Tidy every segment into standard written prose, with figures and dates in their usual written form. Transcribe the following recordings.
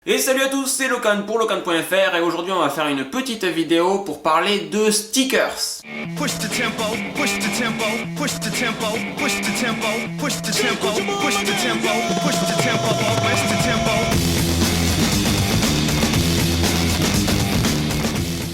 Et salut à tous, c'est Locan pour Locan.fr et aujourd'hui on va faire une petite vidéo pour parler de stickers. Push the tempo, push the tempo, push the tempo, push the tempo, push the tempo, push the tempo, push the tempo, push the tempo.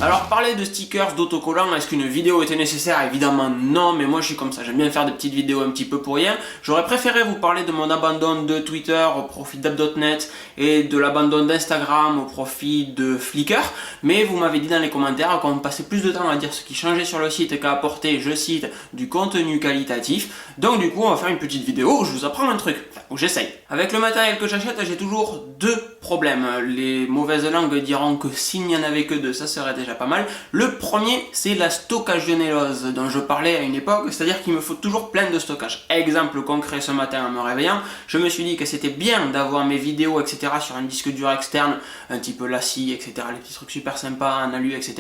Alors parler de stickers, d'autocollants, est-ce qu'une vidéo était nécessaire? Évidemment non, mais moi je suis comme ça, j'aime bien faire des petites vidéos un petit peu pour rien. J'aurais préféré vous parler de mon abandon de Twitter au profit d'app.net et de l'abandon d'Instagram au profit de Flickr, mais vous m'avez dit dans les commentaires qu'on passait plus de temps à dire ce qui changeait sur le site qu'à apporter, je cite, du contenu qualitatif. Donc du coup on va faire une petite vidéo où je vous apprends un truc, enfin, où j'essaye. Avec le matériel que j'achète, j'ai toujours deux problèmes. Les mauvaises langues diront que s'il n'y en avait que deux, ça serait déjà pas mal. Le premier, c'est la stockagionellose dont je parlais à une époque, c'est-à-dire qu'il me faut toujours plein de stockage. Exemple concret, ce matin en me réveillant, je me suis dit que c'était bien d'avoir mes vidéos, etc. sur un disque dur externe, un petit peu LaCie, etc. Les petits trucs super sympas en alu, etc.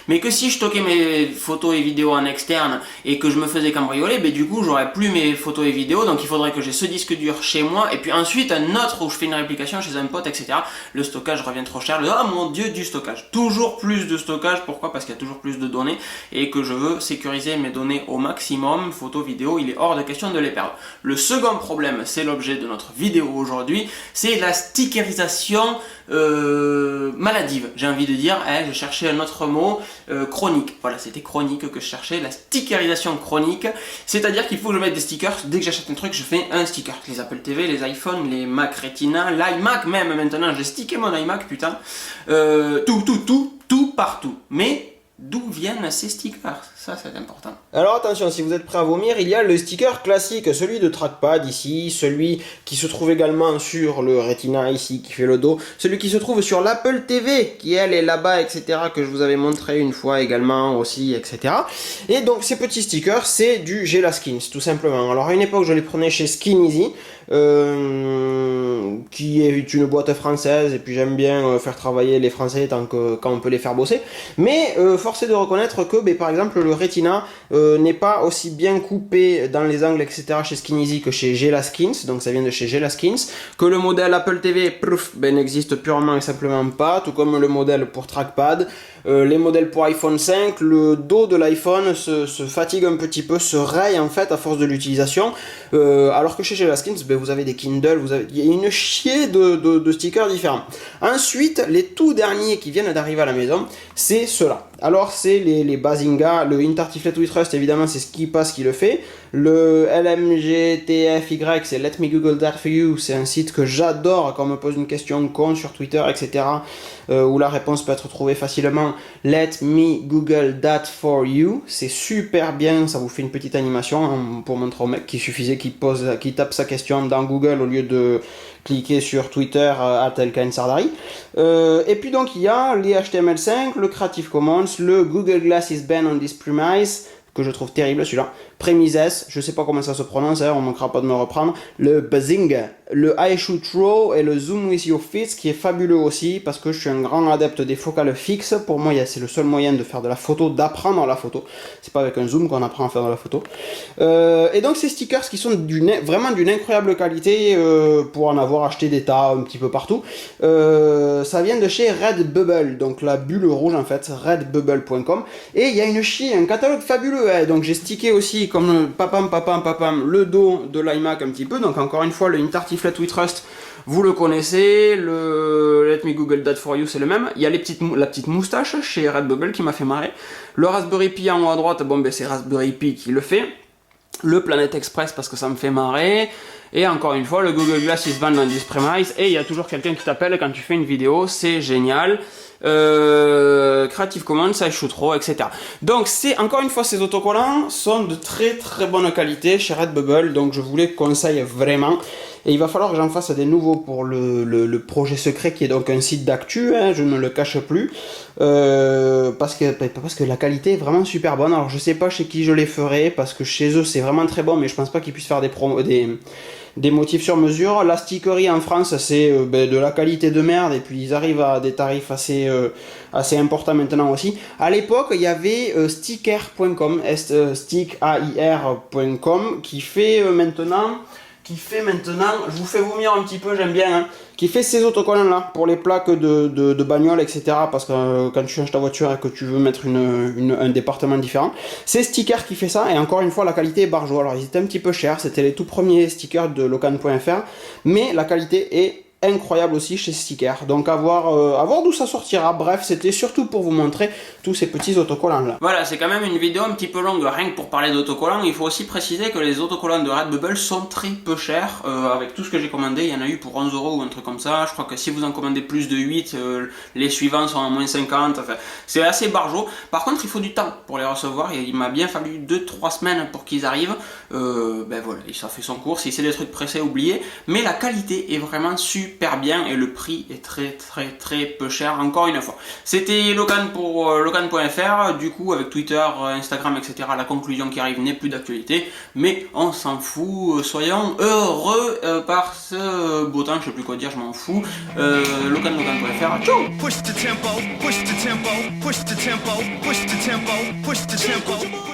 Mais que si je stockais mes photos et vidéos en externe et que je me faisais cambrioler, ben du coup j'aurais plus mes photos et vidéos, donc il faudrait que j'ai ce disque dur chez moi et puis ensuite un autre où je fais une réplication chez un pote, etc. Le stockage revient trop cher. Oh mon dieu, du stockage. Toujours plus de stockage. Pourquoi? Parce qu'il y a toujours plus de données et que je veux sécuriser mes données au maximum. Photos, vidéos, il est hors de question de les perdre. Le second problème, c'est l'objet de notre vidéo aujourd'hui, c'est la stickerisation maladive. J'ai envie de dire, je cherchais un autre mot, chronique. Voilà, c'était chronique que je cherchais, la stickerisation chronique. C'est-à-dire qu'il faut que je mette des stickers. Dès que j'achète un truc, je fais un sticker. Les Apple TV, les iPhones, les Mac Retina, l'iMac même maintenant. J'ai stické mon iMac, putain. Tout partout. Mais d'où viennent ces stickers? Ça, c'est important. Alors attention, si vous êtes prêt à vomir, il y a le sticker classique, celui de trackpad ici, celui qui se trouve également sur le Retina ici, qui fait le dos, celui qui se trouve sur l'Apple TV, qui elle est là-bas, etc., que je vous avais montré une fois également aussi, etc. Et donc ces petits stickers, c'est du Gelaskins, tout simplement. Alors à une époque, je les prenais chez Skin Easy, qui est une boîte française, et puis j'aime bien faire travailler les Français quand on peut les faire bosser. Mais force est de reconnaître que, par exemple, le Retina n'est pas aussi bien coupé dans les angles, etc. chez Skin Easy que chez Gelaskins, donc ça vient de chez Gelaskins, que le modèle Apple TV n'existe purement et simplement pas, tout comme le modèle pour trackpad. Les modèles pour iPhone 5, le dos de l'iPhone se fatigue un petit peu, se raye en fait à force de l'utilisation, alors que chez Gelaskins, vous avez des Kindle, il y a une chier de stickers différents. Ensuite, les tout derniers qui viennent d'arriver à la maison, c'est ceux-là. Alors c'est les Bazinga, le Intertiflet We Trust évidemment c'est Skipass qui le fait, le LMGTFY c'est Let Me Google That For You, c'est un site que j'adore quand on me pose une question con sur Twitter, etc. Où la réponse peut être trouvée facilement. Let Me Google That For You, c'est super bien, ça vous fait une petite animation pour montrer au mec qu'il suffisait qu'il tape sa question dans Google au lieu de cliquer sur Twitter @Elkan Sardari. Et puis donc il y a les HTML5, le Creative Commons, le Google Glass is banned on this premise, que je trouve terrible celui-là, Premises, je sais pas comment ça se prononce, on manquera pas de me reprendre, le Bazinga, le I Shoot Raw et le Zoom with Your Fits qui est fabuleux aussi parce que je suis un grand adepte des focales fixes. Pour moi c'est le seul moyen de faire de la photo, d'apprendre la photo, c'est pas avec un zoom qu'on apprend à faire de la photo. Et donc ces stickers qui sont vraiment d'une incroyable qualité, pour en avoir acheté des tas un petit peu partout, ça vient de chez Redbubble, donc la bulle rouge en fait, redbubble.com, et il y a un catalogue fabuleux, donc j'ai stické aussi comme papam le dos de l'iMac un petit peu, donc encore une fois le Intertiflet We Trust, vous le connaissez, le Let Me Google That For You c'est le même, il y a la petite moustache chez Redbubble qui m'a fait marrer, le Raspberry Pi en haut à droite, c'est Raspberry Pi qui le fait, le Planet Express parce que ça me fait marrer, et encore une fois le Google Glass is banned on this premise, et il y a toujours quelqu'un qui t'appelle quand tu fais une vidéo, c'est génial. Creative Commons, I Shoot Raw, etc. Donc encore une fois, ces autocollants sont de très très bonne qualité chez Redbubble, donc je vous les conseille vraiment. Et il va falloir que j'en fasse des nouveaux pour le projet secret qui est donc un site d'actu, je ne le cache plus, parce que la qualité est vraiment super bonne. Alors je sais pas chez qui je les ferai, parce que chez eux c'est vraiment très bon, mais je pense pas qu'ils puissent faire des motifs sur mesure. La stickerie en France c'est de la qualité de merde, et puis ils arrivent à des tarifs assez importants maintenant aussi. À l'époque il y avait sticker.com, stickAIR.com, qui fait maintenant qui fait maintenant, je vous fais vomir un petit peu, j'aime bien, hein, qui fait ces autocollants là pour les plaques de bagnole, etc. Parce que quand tu changes ta voiture et que tu veux mettre un département différent, c'est Sticker qui fait ça. Et encore une fois, la qualité est barjo. Alors ils étaient un petit peu chers, c'était les tout premiers stickers de Locan.fr, mais la qualité est incroyable aussi chez Sticker. Donc à voir d'où ça sortira. Bref, c'était surtout pour vous montrer tous ces petits autocollants là. Voilà, c'est quand même une vidéo un petit peu longue, rien que pour parler d'autocollants. Il faut aussi préciser que les autocollants de Redbubble sont très peu chers. Avec tout ce que j'ai commandé, il y en a eu pour 11 € ou un truc comme ça. Je crois que si vous en commandez plus de 8, les suivants sont à moins 50. Enfin, c'est assez barjo. Par contre, il faut du temps pour les recevoir. Et il m'a bien fallu 2-3 semaines pour qu'ils arrivent. Ben voilà, ça fait son cours. Si c'est des trucs pressés, oubliez. Mais la qualité est vraiment super bien et le prix est très peu cher, encore une fois. C'était Locan pour Locan.fr. Du coup, avec Twitter, Instagram, etc., la conclusion qui arrive n'est plus d'actualité, mais on s'en fout. Soyons heureux par ce beau temps, je sais plus quoi dire, je m'en fous. Locan.fr, ciao. Push the tempo, push the tempo, push the tempo, push the tempo, push the tempo.